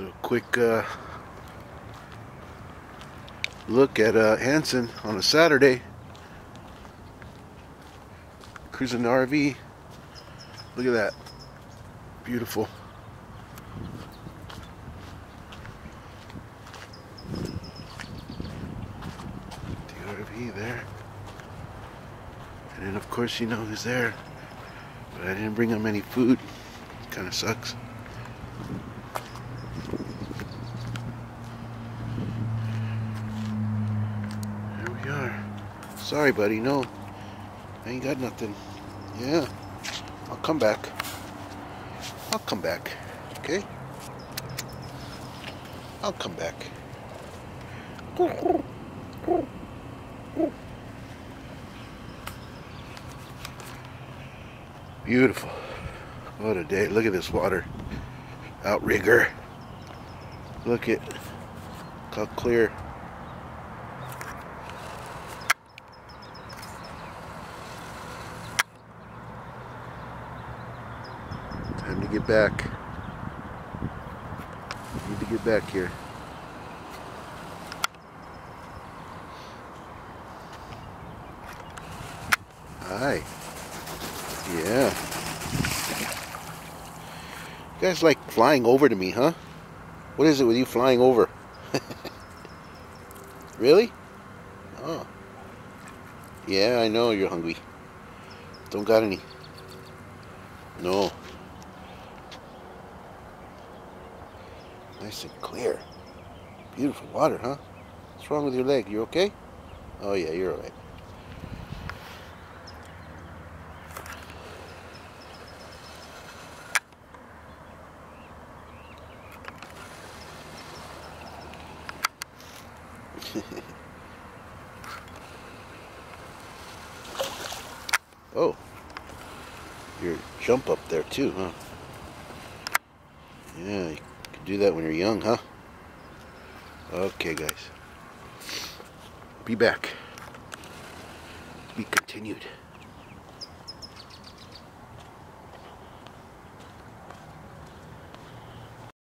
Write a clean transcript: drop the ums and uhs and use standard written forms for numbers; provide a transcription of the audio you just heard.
Little quick look at Hansen on a Saturday. Cruising the RV. Look at that. Beautiful. The RV there. And then of course you know who's there. But I didn't bring him any food. Kinda sucks. There we are. Sorry buddy, no. I ain't got nothing. Yeah. I'll come back. I'll come back. Okay? I'll come back. Beautiful. What a day. Look at this water. Outrigger. Look at how clear. Time to get back. Need to get back here. Hi. Yeah. You guys like flying over to me, huh? What is it with you flying over? Really? Oh. Yeah, I know you're hungry. Don't got any. No. Nice and clear. Beautiful water, huh? What's wrong with your leg? You okay? Oh yeah, you're alright. Oh, you jump up there too, huh? Yeah, you can do that when you're young, huh? Okay, guys. Be back. Be continued.